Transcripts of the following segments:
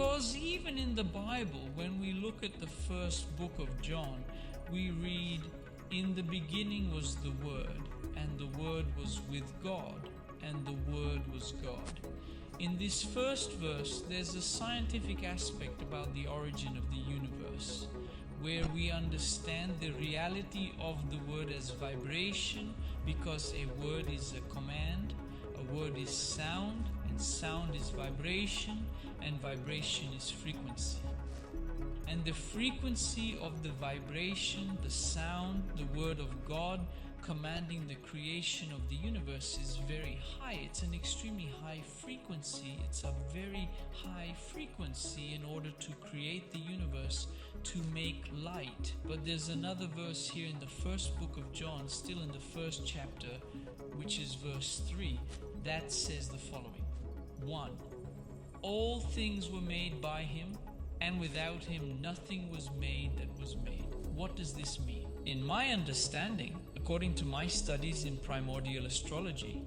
Because even in the Bible, when we look at the first book of John, we read, "In the beginning was the Word, and the Word was with God, and the Word was God." In this first verse, there's a scientific aspect about the origin of the universe, where we understand the reality of the word as vibration, because a word is a command, a word is sound, and sound is vibration, and vibration is frequency. And the frequency of the vibration, the sound, the word of God commanding the creation of the universe is very high. It's an extremely high frequency. It's a very high frequency in order to create the universe, to make light. But there's another verse here in the first book of John, still in the first chapter, which is verse 3, that says the following. 1. All things were made by him, and without him nothing was made that was made. What does this mean? In my understanding, according to my studies in Primordial Astrology,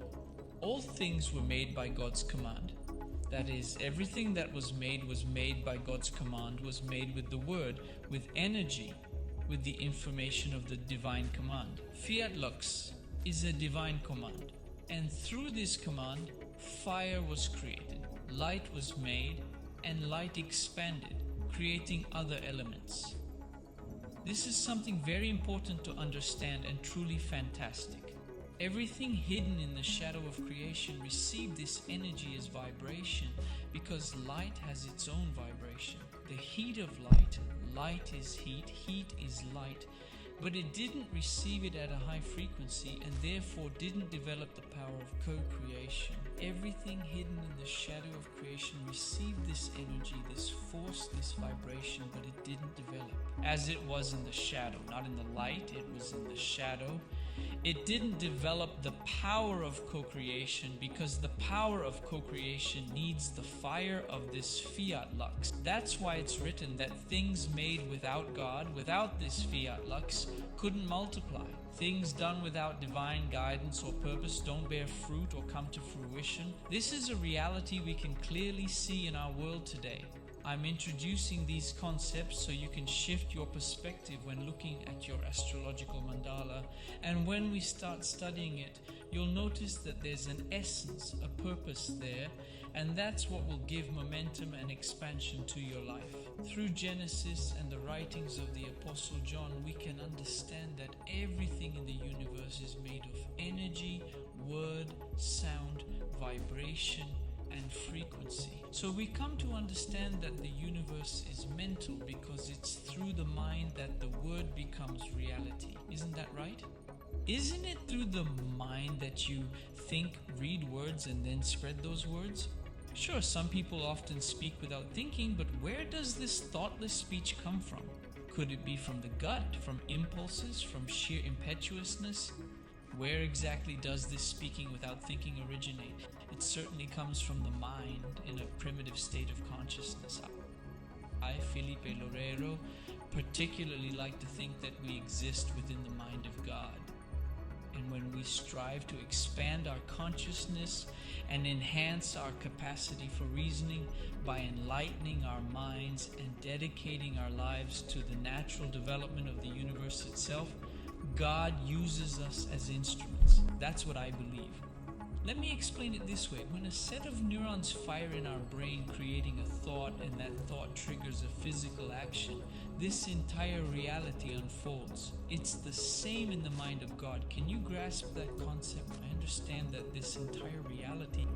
all things were made by God's command. That is, everything that was made by God's command, was made with the word, with energy, with the information of the divine command. Fiat lux is a divine command, and through this command, fire was created, light was made, and light expanded, creating other elements. This is something very important to understand and truly fantastic. Everything hidden in the shadow of creation received this energy as vibration, because light has its own vibration. The heat of light, light is heat, heat is light, but it didn't receive it at a high frequency and therefore didn't develop the power of co-creation. Everything hidden in the shadow of creation received this energy, this force, this vibration, but it didn't develop. As it was in the shadow, not in the light, it was in the shadow. It didn't develop the power of co-creation, because the power of co-creation needs the fire of this fiat lux. That's why it's written that things made without God, without this fiat lux, couldn't multiply. Things done without divine guidance or purpose don't bear fruit or come to fruition. This is a reality we can clearly see in our world today. I'm introducing these concepts so you can shift your perspective when looking at your astrological mandala, and when we start studying it, you'll notice that there's an essence, a purpose there, and that's what will give momentum and expansion to your life. Through Genesis and the writings of the Apostle John, we can understand that everything in the universe is made of energy, word, sound, vibration, and frequency. So we come to understand that the universe is mental, because it's through the mind that the word becomes reality. Isn't that right? Isn't it through the mind that you think, read words, and then spread those words? Sure, some people often speak without thinking, but where does this thoughtless speech come from? Could it be from the gut, from impulses, from sheer impetuousness? Where exactly does this speaking without thinking originate? It certainly comes from the mind in a primitive state of consciousness. I, Felipe Lorero, particularly like to think that we exist within the mind of God. And when we strive to expand our consciousness and enhance our capacity for reasoning by enlightening our minds and dedicating our lives to the natural development of the universe itself, God uses us as instruments. That's what I believe. Let me explain it this way. When a set of neurons fire in our brain, creating a thought, and that thought triggers a physical action, this entire reality unfolds. It's the same in the mind of God. Can you grasp that concept? I understand that this entire reality